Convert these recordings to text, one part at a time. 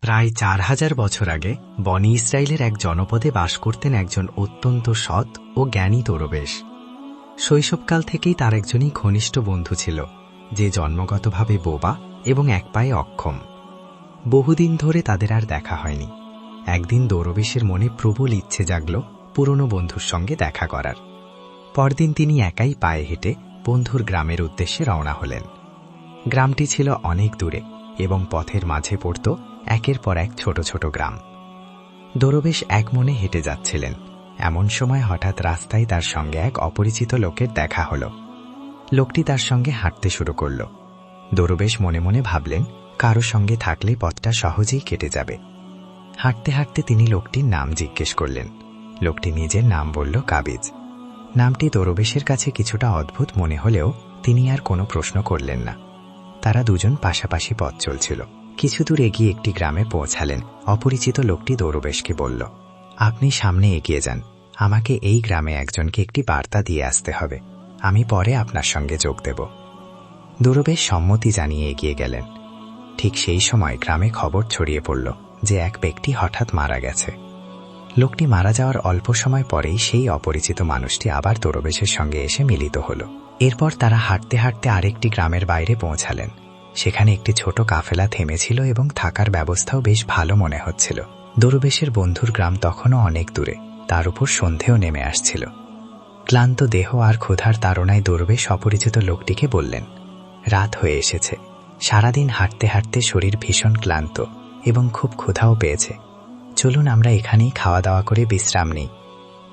প্রায় 4000 বছর আগে বনি ইসরায়েলের এক জনপদে বাস করতেন একজন অত্যন্ত সৎ ও জ্ঞানী দরবেশ। শৈশবকাল থেকেই তার একজনই ঘনিষ্ঠ বন্ধু ছিল, যে জন্মগতভাবে বোবা এবং এক পায়ে অক্ষম। বহুদিন ধরে তাদের আর দেখা হয়নি। একদিন দরবেশের মনে প্রবল ইচ্ছে জাগল পুরনো বন্ধুর সঙ্গে দেখা করার। পরদিন তিনি একাই পায়ে হেঁটে বন্ধুর গ্রামের উদ্দেশ্যে রওনা হলেন। গ্রামটি ছিল অনেক দূরে এবং পথের মাঝে পড়ত একের পর এক ছোট ছোট গ্রাম। দরবেশ এক মনে হেঁটে যাচ্ছিলেন। এমন সময় হঠাৎ রাস্তায় তার সঙ্গে এক অপরিচিত লোকের দেখা হল। লোকটি তার সঙ্গে হাঁটতে শুরু করল। দরবেশ মনে মনে ভাবলেন, কারো সঙ্গে থাকলে পথটা সহজেই কেটে যাবে। হাঁটতে হাঁটতে তিনি লোকটির নাম জিজ্ঞেস করলেন। লোকটি নিজের নাম বলল কাবিজ। নামটি দরবেশের কাছে কিছুটা অদ্ভুত মনে হলেও তিনি আর কোনো প্রশ্ন করলেন না। তারা দুজন পাশাপাশি পথ চলছিল। কিছু দূর এগিয়ে একটি গ্রামে পৌঁছালেন। অপরিচিত লোকটি দরবেশকে বলল, আপনি সামনে এগিয়ে যান, আমাকে এই গ্রামে একজনকে একটি বার্তা দিয়ে আসতে হবে, আমি পরে আপনার সঙ্গে যোগ দেব। দরবেশ সম্মতি জানিয়ে এগিয়ে গেলেন। ঠিক সেই সময় গ্রামে খবর ছড়িয়ে পড়ল যে এক ব্যক্তি হঠাৎ মারা গেছে। লোকটি মারা যাওয়ার অল্প সময় পরেই সেই অপরিচিত মানুষটি আবার দরবেশের সঙ্গে এসে মিলিত হল। এরপর তারা হাঁটতে হাঁটতে আরেকটি গ্রামের বাইরে পৌঁছালেন। সেখানে একটি ছোট কাফেলা থেমেছিল এবং থাকার ব্যবস্থাও বেশ ভালো মনে হচ্ছিল। দরবেশের বন্ধুর গ্রাম তখনও অনেক দূরে, তার উপর সন্ধেও নেমে আসছিল। ক্লান্ত দেহ আর ক্ষুধার তাড়নায় দরবেশ অপরিচিত লোকটিকে বললেন, রাত হয়ে এসেছে, সারাদিন হাঁটতে হাঁটতে শরীর ভীষণ ক্লান্ত এবং খুব ক্ষুধাও পেয়েছে। চলুন আমরা এখানেই খাওয়া দাওয়া করে বিশ্রাম নিই,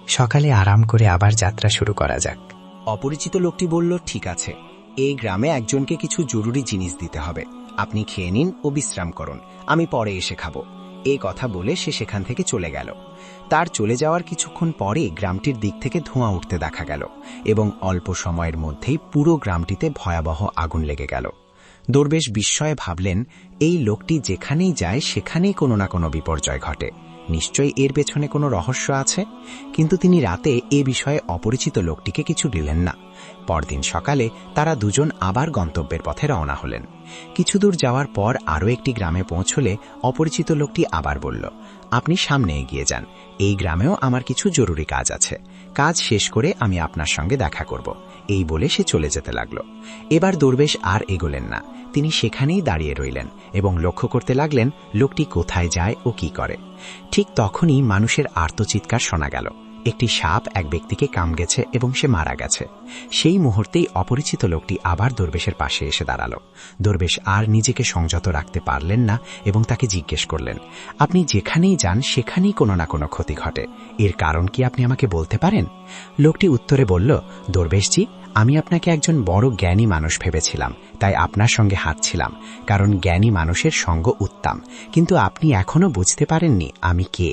সকালে আরাম করে আবার যাত্রা শুরু করা যাক। অপরিচিত লোকটি বলল, ঠিক আছে, এই গ্রামে একজনকে কিছু জরুরি জিনিস দিতে হবে, আপনি খেয়ে নিন ও বিশ্রাম করুন, আমি পরে এসে খাবো। এই কথা বলে সে সেখান থেকে চলে গেল। তার চলে যাওয়ার কিছুক্ষণ পরে গ্রামটির দিক থেকে ধোঁয়া উঠতে দেখা গেল এবং অল্প সময়ের মধ্যেই পুরো গ্রামটিতে ভয়াবহ আগুন লেগে গেল। দরবেশ বিস্ময়ে ভাবলেন, এই লোকটি যেখানেই যায় সেখানেই কোনো না কোনো বিপর্যয় ঘটে, নিশ্চয়ই এর পেছনে কোনো রহস্য আছে। কিন্তু তিনি রাতে এ বিষয়ে অপরিচিত লোকটিকে কিছু দিলেন না। পরদিন সকালে তারা দুজন আবার গন্তব্যের পথে রওনা হলেন। কিছু দূর যাওয়ার পর আরও একটি গ্রামে পৌঁছলে অপরিচিত লোকটি আবার বলল, আপনি সামনে এগিয়ে যান, এই গ্রামেও আমার কিছু জরুরি কাজ আছে, কাজ শেষ করে আমি আপনার সঙ্গে দেখা করব। এই বলে সে চলে যেতে লাগল। এবার দরবেশ আর এগোলেন না, তিনি সেখানেই দাঁড়িয়ে রইলেন এবং লক্ষ্য করতে লাগলেন লোকটি কোথায় যায় ও কি করে। ঠিক তখনই মানুষের আর্তচিৎকার শোনা গেল। একটি সাপ এক ব্যক্তিকে কামড়েছে এবং সে মারা গেছে। সেই মুহূর্তেই অপরিচিত লোকটি আবার দরবেশের পাশে এসে দাঁড়াল। দরবেশ আর নিজেকে সংযত রাখতে পারলেন না এবং তাকে জিজ্ঞেস করলেন, আপনি যেখানেই যান সেখানেই কোনো না কোনো ক্ষতি ঘটে, এর কারণ কি আপনি আমাকে বলতে পারেন? লোকটি উত্তরে বলল, দরবেশজি, আমি আপনাকে একজন বড় জ্ঞানী মানুষ ভেবেছিলাম, তাই আপনার সঙ্গে হাঁটছিলাম, কারণ জ্ঞানী মানুষের সঙ্গ উত্তম, কিন্তু আপনি এখনো বুঝতে পারেননি আমি কে।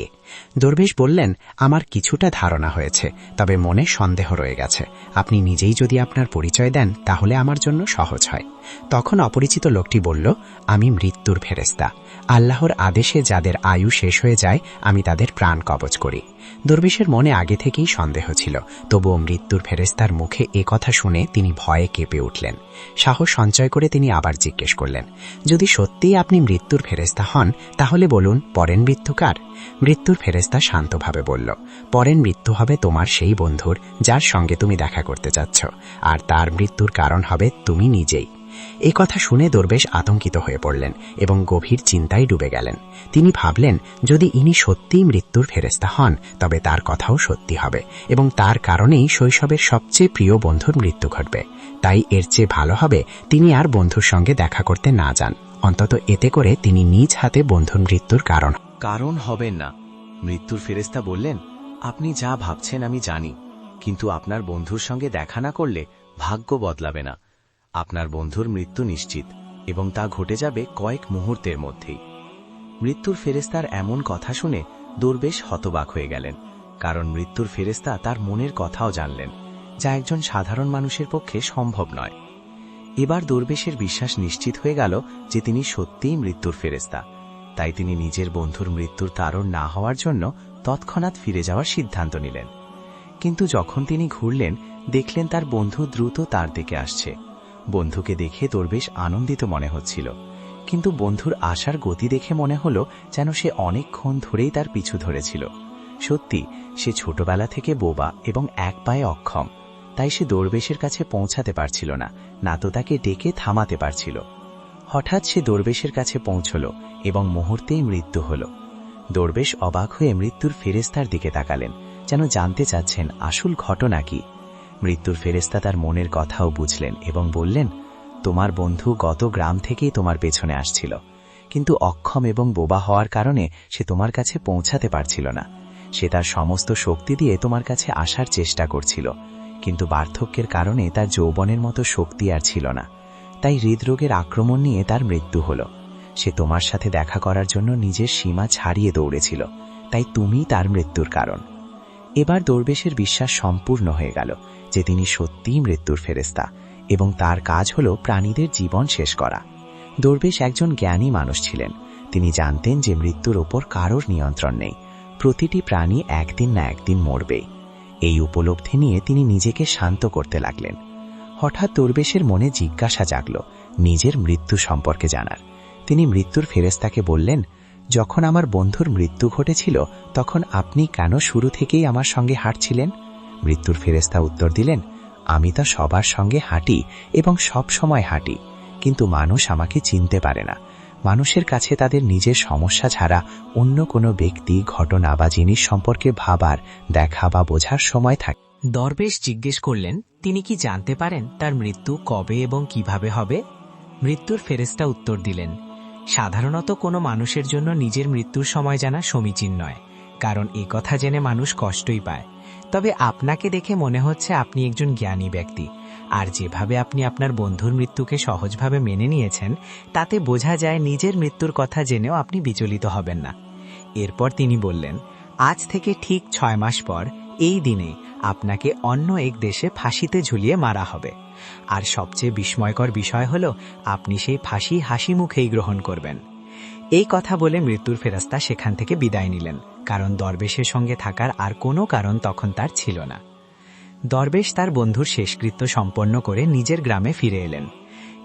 দরবেশ বললেন, আমার কিছুটা ধারণা হয়েছে, তবে মনে সন্দেহ রয়ে গেছে, আপনি নিজেই যদি আপনার পরিচয় দেন তাহলে আমার জন্য সহজ হয়। তখন অপরিচিত লোকটি বলল, আমি মৃত্যুর ফেরেশতা, আল্লাহর আদেশে যাদের আয়ু শেষ হয়ে যায় আমি তাদের প্রাণ কবজ করি। দরবেশের মনে আগে থেকেই সন্দেহ ছিল, তবুও মৃত্যুর ফেরেশতার মুখে এ কথা শুনে তিনি ভয়ে কেঁপে উঠলেন। সাহস সঞ্চয় করে তিনি আবার জিজ্ঞেস করলেন, যদি সত্যিই আপনি মৃত্যুর ফেরেশতা হন তাহলে বলুন, পরের মৃত্যু কার? মৃত্যুর ফেরেশতা শান্তভাবে বলল, পরের মৃত্যু হবে তোমার সেই বন্ধুর যার সঙ্গে তুমি দেখা করতে যাচ্ছ, আর তার মৃত্যুর কারণ হবে তুমি নিজেই। এই কথা শুনে দরবেশ আতঙ্কিত হয়ে পড়লেন এবং গভীর চিন্তায় ডুবে গেলেন। তিনি ভাবলেন, যদি ইনি সত্যিই মৃত্যুর ফেরেশতা হন তবে তার কথাও সত্যি হবে এবং তার কারণেই শৈশবের সবচেয়ে প্রিয় বন্ধুর মৃত্যু ঘটবে। তাই এর চেয়ে ভালো হবে তিনি আর বন্ধুর সঙ্গে দেখা করতে না যান, অন্তত এতে করে তিনি নিজ হাতে বন্ধুর মৃত্যুর কারণ হবেন না। মৃত্যুর ফেরেশতা বললেন, আপনি যা ভাবছেন আমি জানি, কিন্তু আপনার বন্ধুর সঙ্গে দেখা না করলে ভাগ্য বদলাবে না। আপনার বন্ধুর মৃত্যু নিশ্চিত এবং তা ঘটে যাবে কয়েক মুহূর্তের মধ্যেই। মৃত্যুর ফেরেশতার এমন কথা শুনে দরবেশ হতবাক হয়ে গেলেন, কারণ মৃত্যুর ফেরেশতা তার মনের কথাও জানলেন, যা একজন সাধারণ মানুষের পক্ষে সম্ভব নয়। এবার দরবেশের বিশ্বাস নিশ্চিত হয়ে গেল যে তিনি সত্যিই মৃত্যুর ফেরেশতা। তাই তিনি নিজের বন্ধুর মৃত্যুর তাড়ন না হওয়ার জন্য তৎক্ষণাৎ ফিরে যাওয়ার সিদ্ধান্ত নিলেন। কিন্তু যখন তিনি ঘুরলেন দেখলেন তার বন্ধু দ্রুত তার দিকে আসছে। বন্ধুকে দেখে দরবেশ আনন্দিত মনে হচ্ছিল, কিন্তু বন্ধুর আসার গতি দেখে মনে হলো যেন সে অনেকক্ষণ ধরেই তার পিছু ধরেছিল। সত্যি সে ছোটবেলা থেকে বোবা এবং এক পায়ে অক্ষম, তাই সে দরবেশের কাছে পৌঁছাতে পারছিল না, না তো তাকে ডেকে থামাতে পারছিল। হঠাৎ সে দরবেশের কাছে পৌঁছল এবং মুহূর্তেই মৃত্যু হল। দরবেশ অবাক হয়ে মৃত্যুর ফেরেস্তার দিকে তাকালেন, যেন জানতে চাচ্ছেন আসল ঘটনা কি। মৃত্যুর ফেরেস্তা তার মনের কথাও বুঝলেন এবং বললেন, তোমার বন্ধু গত গ্রাম থেকেই তোমার পেছনে আসছিল, কিন্তু অক্ষম এবং বোবা হওয়ার কারণে সে তোমার কাছে পৌঁছাতে পারছিল না। সে তার সমস্ত শক্তি দিয়ে তোমার কাছে আসার চেষ্টা করছিল, কিন্তু বার্ধক্যের কারণে তার যৌবনের মতো শক্তি আর ছিল না, তাই হৃদরোগের আক্রমণ নিয়ে তার মৃত্যু হল। সে তোমার সাথে দেখা করার জন্য নিজের সীমা ছাড়িয়ে দৌড়েছিল, তাই তুমি তার মৃত্যুর কারণ। এবার দরবেশের বিশ্বাস সম্পূর্ণ হয়ে গেল যে তিনি সত্যিই মৃত্যুর ফেরেস্তা এবং তার কাজ হল প্রাণীদের জীবন শেষ করা। দরবেশ একজন জ্ঞানী মানুষ ছিলেন। তিনি জানতেন যে মৃত্যুর ওপর কারোর নিয়ন্ত্রণ নেই, প্রতিটি প্রাণী একদিন না একদিন মরবেই। এই উপলব্ধি নিয়ে তিনি নিজেকে শান্ত করতে লাগলেন। হঠাৎ দরবেশের মনে জিজ্ঞাসা জাগল নিজের মৃত্যু সম্পর্কে জানার। তিনি মৃত্যুর ফেরেস্তাকে বললেন, যখন আমার বন্ধুর মৃত্যু ঘটেছিল তখন আপনি কেন শুরু থেকেই আমার সঙ্গে হাঁটছিলেন? মৃত্যুর ফেরেস্তা উত্তর দিলেন, আমি তো সবার সঙ্গে হাঁটি এবং সব সময় হাঁটি, কিন্তু মানুষ আমাকে চিনতে পারে না। মানুষের কাছে তাদের নিজের সমস্যা ছাড়া অন্য কোনো ব্যক্তি, ঘটনা বা জিনিস সম্পর্কে ভাবার, দেখা বা বোঝার সময় থাকে। দরবেশ জিজ্ঞেস করলেন, তিনি কি জানতে পারেন তার মৃত্যু কবে এবং কিভাবে হবে? মৃত্যুর ফেরেস্তা উত্তর দিলেন, সাধারণত কোনো মানুষের জন্য নিজের মৃত্যুর সময় জানা সমীচীন নয়, কারণ এ কথা জেনে মানুষ কষ্টই পায়। তবে আপনাকে দেখে মনে হচ্ছে আপনি একজন জ্ঞানী ব্যক্তি, আর যেভাবে আপনি আপনার বন্ধুর মৃত্যুকে সহজভাবে মেনে নিয়েছেন তাতে বোঝা যায় নিজের মৃত্যুর কথা জেনেও আপনি বিচলিত হবেন না। এরপর তিনি বললেন, আজ থেকে ঠিক 6 মাস পর এই দিনে আপনাকে অন্য এক দেশে ফাঁসিতে ঝুলিয়ে মারা হবে। আর সবচেয়ে বিস্ময়কর বিষয় হল আপনি সেই ফাঁসি হাসি মুখেই গ্রহণ করবেন। এই কথা বলে মৃত্যুর ফেরেশতা সেখান থেকে বিদায় নিলেন, কারণ দরবেশের সঙ্গে থাকার আর কোনো কারণ তখন তার ছিল না। দরবেশ তার বন্ধুর শেষকৃত্য সম্পন্ন করে নিজের গ্রামে ফিরে এলেন।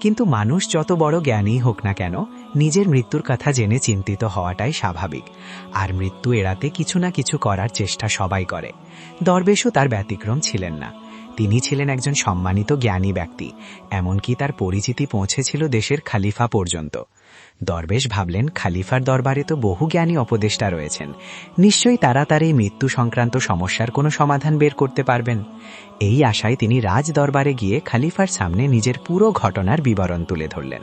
কিন্তু মানুষ যত বড় জ্ঞানী হোক না কেন, নিজের মৃত্যুর কথা জেনে চিন্তিত হওয়াটাই স্বাভাবিক, আর মৃত্যু এড়াতে কিছু না কিছু করার চেষ্টা সবাই করে। দরবেশও তার ব্যতিক্রম ছিলেন না। তিনি ছিলেন একজন সম্মানিত জ্ঞানী ব্যক্তি, এমনকি তার পরিচিতি পৌঁছেছিল দেশের খালিফা পর্যন্ত। দরবেশ ভাবলেন, খালিফার দরবারে তো বহু জ্ঞানী উপদেষ্টা রয়েছেন, নিশ্চয়ই তারা তার এই মৃত্যু সংক্রান্ত সমস্যার কোনো সমাধান বের করতে পারবেন। এই আশায় তিনি রাজ দরবারে গিয়ে খালিফার সামনে নিজের পুরো ঘটনার বিবরণ তুলে ধরলেন।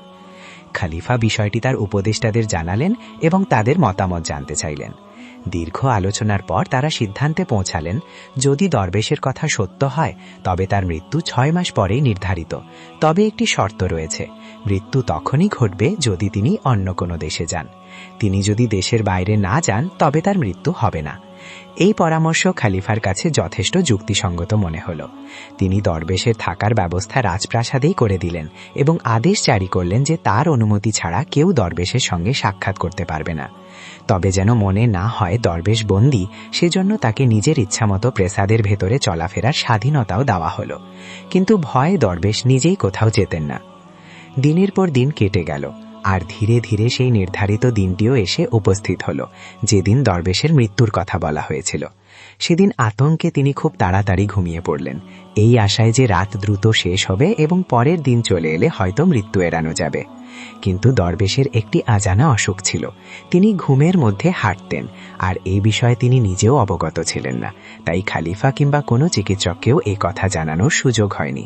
খালিফা বিষয়টি তার উপদেষ্টাদের জানালেন এবং তাদের মতামত জানতে চাইলেন। দীর্ঘ আলোচনার পর তারা সিদ্ধান্তে পৌঁছালেন, যদি দরবেশের কথা সত্য হয় তবে তার মৃত্যু 6 মাস পরেই নির্ধারিত। তবে একটি শর্ত রয়েছে, মৃত্যু তখনই ঘটবে যদি তিনি অন্য কোনো দেশে যান। তিনি যদি দেশের বাইরে না যান তবে তার মৃত্যু হবে না। এই পরামর্শ খালিফার কাছে যথেষ্ট যুক্তিসঙ্গত মনে হল। তিনি দরবেশের থাকার ব্যবস্থা রাজপ্রাসাদেই করে দিলেন এবং আদেশ জারি করলেন যে তার অনুমতি ছাড়া কেউ দরবেশের সঙ্গে সাক্ষাৎ করতে পারবে না। তবে যেন মনে না হয় দরবেশ বন্দী, সেজন্য তাকে নিজের ইচ্ছামতো প্রাসাদের ভেতরে চলাফেরার স্বাধীনতাও দেওয়া হল। কিন্তু ভয়ে দরবেশ নিজেই কোথাও যেতেন না। দিনের পর দিন কেটে গেল, আর ধীরে ধীরে সেই নির্ধারিত দিনটিও এসে উপস্থিত হল, যেদিন দরবেশের মৃত্যুর কথা বলা হয়েছিল। সেদিন আতঙ্কে তিনি খুব তাড়াতাড়ি ঘুমিয়ে পড়লেন, এই আশায় যে রাত দ্রুত শেষ হবে এবং পরের দিন চলে এলে হয়তো মৃত্যু এড়ানো যাবে। কিন্তু দরবেশের একটি অজানা অসুখ ছিল, তিনি ঘুমের মধ্যে হাঁটতেন, আর এই বিষয়ে তিনি নিজেও অবগত ছিলেন না, তাই খালিফা কিংবা কোনো চিকিৎসককেও এই কথা জানানোর সুযোগ হয়নি।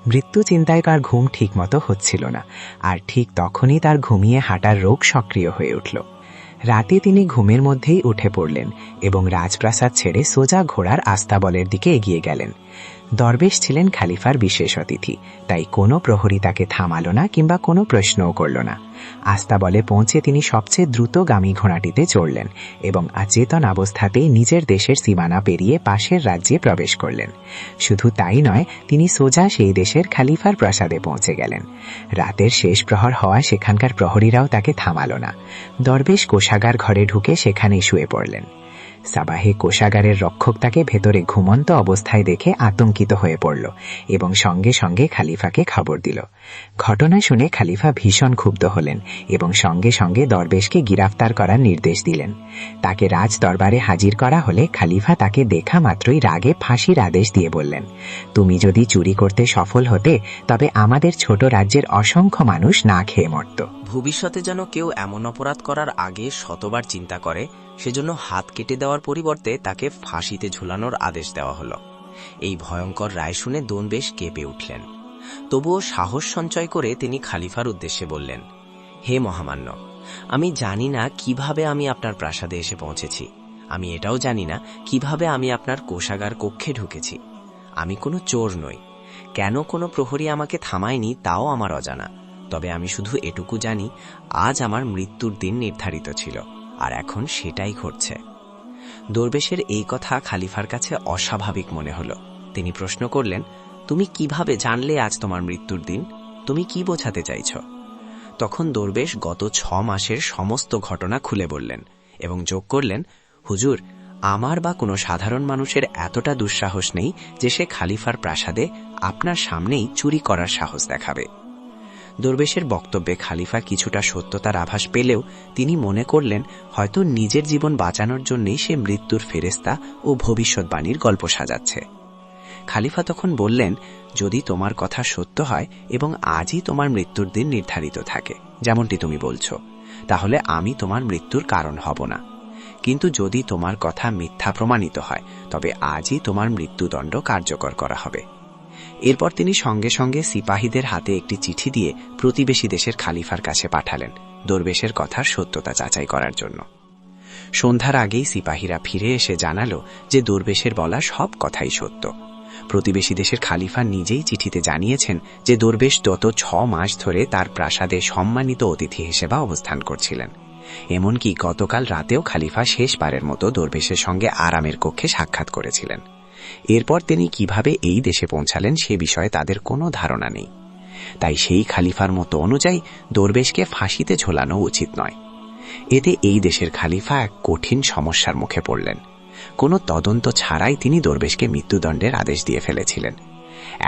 মৃত্যু চিন্তায় তার ঘুম ঠিকমতো হচ্ছিল না, আর ঠিক তখনই তার ঘুমিয়ে হাঁটার রোগ সক্রিয় হয়ে উঠল। রাতে তিনি ঘুমের মধ্যেই উঠে পড়লেন এবং রাজপ্রাসাদ ছেড়ে সোজা ঘোড়ার আস্তাবলের দিকে এগিয়ে গেলেন। দরবেশ ছিলেন খালিফার বিশেষ অতিথি, তাই কোনো প্রহরী তাকে থামালো না কিংবা কোনো প্রশ্নও করল না। আস্তাবলে পৌঁছে তিনি সবচেয়ে দ্রুতগামী ঘোড়াটিতে চড়লেন এবং অচেতন অবস্থাতেই নিজের দেশের সীমানা পেরিয়ে পাশের রাজ্যে প্রবেশ করলেন। শুধু তাই নয়, তিনি সোজা সেই দেশের খালিফার প্রাসাদে পৌঁছে গেলেন। রাতের শেষ প্রহর হওয়া সেখানকার প্রহরীরাও তাকে থামালো না। দরবেশ কোষাগার ঘরে ঢুকে সেখানেই শুয়ে পড়লেন। সাবাহে কোষাগারের রক্ষক তাকে ভেতরে ঘুমন্ত অবস্থায় দেখে আতঙ্কিত হয়ে পড়ল এবং সঙ্গে সঙ্গে খালিফাকে খবর দিল। ঘটনা শুনে খালিফা ভীষণ ক্ষুব্ধ হলেন এবং সঙ্গে সঙ্গে দরবেশকে গ্রেফতার করার নির্দেশ দিলেন। তাকে রাজ দরবারে হাজির করা হলে খালিফা তাকে দেখা মাত্রই রাগে ফাঁসির আদেশ দিয়ে বললেন, তুমি যদি চুরি করতে সফল হতে তবে আমাদের ছোট রাজ্যের অসংখ্য মানুষ না খেয়ে মরত। ভবিষ্যতে যেন কেউ এমন অপরাধ করার আগে শতবার চিন্তা করে, সেজন্য হাত কেটে দেওয়ার পরিবর্তে তাকে ফাঁসিতে ঝুলানোর আদেশ দেওয়া হলো। এই ভয়ঙ্কর রায় শুনে দরবেশ কেঁপে উঠলেন। তবুও সাহস সঞ্চয় করে তিনি খালিফার উদ্দেশ্যে বললেন, হে মহামান্য, আমি জানি না কিভাবে আমি আপনার প্রাসাদে এসে পৌঁছেছি। আমি এটাও জানি না কিভাবে আমি আপনার কোষাগার কক্ষে ঢুকেছি। আমি কোনো চোর নই। কেন কোনো প্রহরী আমাকে থামায়নি তাও আমার অজানা। তবে আমি শুধু এটুকু জানি, আজ আমার মৃত্যুর দিন নির্ধারিত ছিল, আর এখন সেটাই ঘটছে। দরবেশের এই কথা খালিফার কাছে অস্বাভাবিক মনে হল। তিনি প্রশ্ন করলেন, তুমি কিভাবে জানলে আজ তোমার মৃত্যুর দিন? তুমি কি বোঝাতে চাইছ? তখন দরবেশ গত 6 মাসের সমস্ত ঘটনা খুলে বললেন এবং যোগ করলেন, হুজুর, আমার বা কোনো সাধারণ মানুষের এতটা দুঃসাহস নেই যে সে খালিফার প্রাসাদে আপনার সামনেই চুরি করার সাহস দেখাবে। দরবেশের বক্তব্যে খালিফা কিছুটা সত্যতার আভাস পেলেও তিনি মনে করলেন হয়তো নিজের জীবন বাঁচানোর জন্যই সে মৃত্যুর ফেরেশতা ও ভবিষ্যৎবাণীর গল্প সাজাচ্ছে। খালিফা তখন বললেন, যদি তোমার কথা সত্য হয় এবং আজই তোমার মৃত্যুর দিন নির্ধারিত থাকে যেমনটি তুমি বলছো, তাহলে আমি তোমার মৃত্যুর কারণ হব না। কিন্তু যদি তোমার কথা মিথ্যা প্রমাণিত হয় তবে আজই তোমার মৃত্যুদণ্ড কার্যকর করা হবে। এরপর তিনি সঙ্গে সঙ্গে সিপাহীদের হাতে একটি চিঠি দিয়ে প্রতিবেশী দেশের খালিফার কাছে পাঠালেন দরবেশের কথার সত্যতা যাচাই করার জন্য। সন্ধ্যার আগেই সিপাহীরা ফিরে এসে জানালো যে দরবেশের বলা সব কথাই সত্য। প্রতিবেশী দেশের খালিফা নিজেই চিঠিতে জানিয়েছেন যে দরবেশ গত 6 মাস ধরে তার প্রাসাদে সম্মানিত অতিথি হিসেবে অবস্থান করছিলেন। এমনকি গতকাল রাতেও খালিফা শেষবারের মতো দরবেশের সঙ্গে আরামের কক্ষে সাক্ষাৎ করেছিলেন। এরপর তিনি কিভাবে এই দেশে পৌঁছালেন সে বিষয়ে তাদের কোনো ধারণা নেই। তাই সেই খালিফার মতো অনুযায়ী দরবেশকে ফাঁসিতে ঝোলানো উচিত নয়। এতে এই দেশের খালিফা এক কঠিন সমস্যার মুখে পড়লেন। কোনো তদন্ত ছাড়াই তিনি দরবেশকে মৃত্যুদণ্ডের আদেশ দিয়ে ফেলেছিলেন।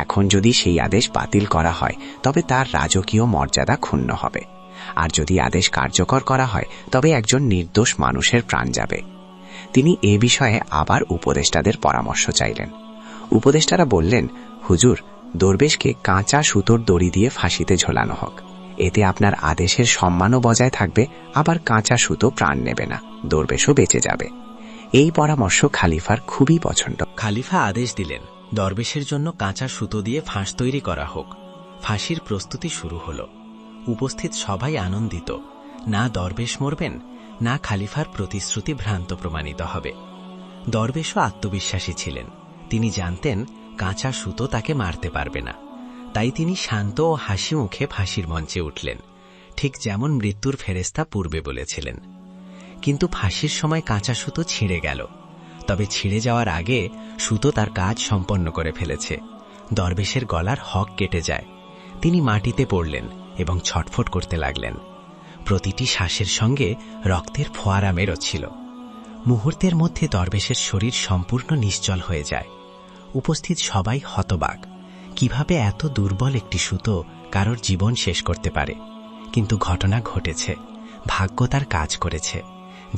এখন যদি সেই আদেশ বাতিল করা হয় তবে তার রাজকীয় মর্যাদা ক্ষুণ্ণ হবে, আর যদি আদেশ কার্যকর করা হয় তবে একজন নির্দোষ মানুষের প্রাণ যাবে। তিনি এ বিষয়ে আবার উপদেষ্টাদের পরামর্শ চাইলেন। উপদেষ্টারা বললেন, হুজুর, দরবেশকে কাঁচা সুতোর দড়ি দিয়ে ফাঁসিতে ঝোলানো হোক। এতে আপনার আদেশের সম্মানও বজায় থাকবে, আবার কাঁচা সুতো প্রাণ নেবে না, দরবেশও বেঁচে যাবে। এই পরামর্শ খালিফার খুবই পছন্দ। খালিফা আদেশ দিলেন দরবেশের জন্য কাঁচা সুতো দিয়ে ফাঁস তৈরি করা হোক। ফাঁসির প্রস্তুতি শুরু হল। উপস্থিত সবাই আনন্দিত। না দরবেশ মরবেন, না খালিফার প্রতিশ্রুতি ভ্রান্ত প্রমাণিত হবে। দরবেশও আত্মবিশ্বাসী ছিলেন। তিনি জানতেন কাঁচা সুতো তাকে মারতে পারবে না। তাই তিনি শান্ত ও হাসি মুখে ফাঁসির মঞ্চে উঠলেন, ঠিক যেমন মৃত্যুর ফেরেশতা পূর্বে বলেছিলেন। কিন্তু ফাঁসির সময় কাঁচা সুতো ছিঁড়ে গেল। তবে ছিঁড়ে যাওয়ার আগে সুতো তার কাজ সম্পন্ন করে ফেলেছে। দরবেশের গলার হক কেটে যায়। তিনি মাটিতে পড়লেন এবং ছটফট করতে লাগলেন। প্রতিটি শ্বাসের সঙ্গে রক্তের ফোয়ারা মেরোচ্ছিল। মুহূর্তের মধ্যে দরবেশের শরীর সম্পূর্ণ নিশ্চল হয়ে যায়। উপস্থিত সবাই হতবাক। কিভাবে এত দুর্বল একটি সুতো কারোর জীবন শেষ করতে পারে? কিন্তু ঘটনা ঘটেছে। ভাগ্য তার কাজ করেছে।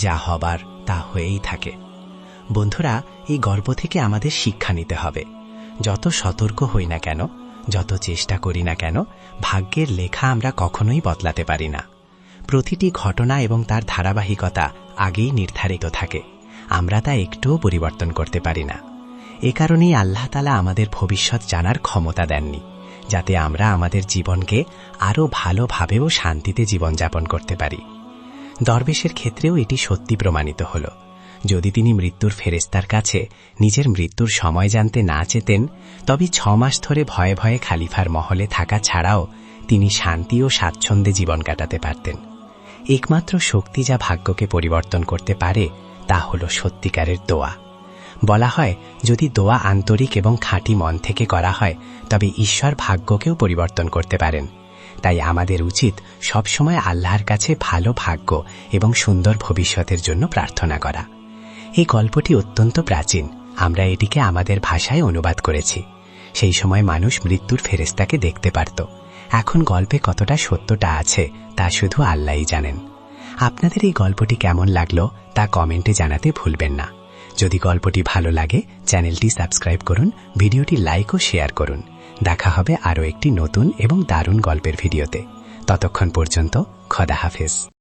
যা হবার তা হয়েই থাকে। বন্ধুরা, এই গল্প থেকে আমাদের শিক্ষা নিতে হবে। যত সতর্ক হই না কেন, যত চেষ্টা করি না কেন, ভাগ্যের লেখা আমরা কখনোই বদলাতে পারি না। প্রতিটি ঘটনা এবং তার ধারাবাহিকতা আগেই নির্ধারিত থাকে। আমরা তা একটুও পরিবর্তন করতে পারি না। এ কারণেই আল্লাহ তাআলা আমাদের ভবিষ্যৎ জানার ক্ষমতা দেননি, যাতে আমরা আমাদের জীবনকে আরও ভালোভাবে ও শান্তিতে জীবনযাপন করতে পারি। দরবেশের ক্ষেত্রেও এটি সত্যি প্রমাণিত হল। যদি তিনি মৃত্যুর ফেরেশতার কাছে নিজের মৃত্যুর সময় জানতে না চেতেন, তবে 6 মাস ধরে ভয়ে ভয়ে খালিফার মহলে থাকা ছাড়াও তিনি শান্তি ও স্বাচ্ছন্দ্যে জীবন কাটাতে পারতেন। একমাত্র শক্তি যা ভাগ্যকে পরিবর্তন করতে পারে তা হল সত্যিকারের দোয়া। বলা হয়, যদি দোয়া আন্তরিক এবং খাঁটি মন থেকে করা হয় তবে ঈশ্বর ভাগ্যকেও পরিবর্তন করতে পারেন। তাই আমাদের উচিত সবসময় আল্লাহর কাছে ভালো ভাগ্য এবং সুন্দর ভবিষ্যতের জন্য প্রার্থনা করা। এই গল্পটি অত্যন্ত প্রাচীন। আমরা এটিকে আমাদের ভাষায় অনুবাদ করেছি। সেই সময় মানুষ মৃত্যুর ফেরেশতাকে দেখতে পারত। এখন গল্পে কতটা সত্যতা আছে তা শুধু আল্লাহই জানেন। আপনাদের এই গল্পটি কেমন লাগলো তা কমেন্টে জানাতে ভুলবেন না। যদি গল্পটি ভালো লাগে চ্যানেলটি সাবস্ক্রাইব করুন, ভিডিওটি লাইক ও শেয়ার করুন। দেখা হবে আরও একটি নতুন এবং দারুণ গল্পের ভিডিওতে। ততক্ষণ পর্যন্ত খোদা হাফেজ।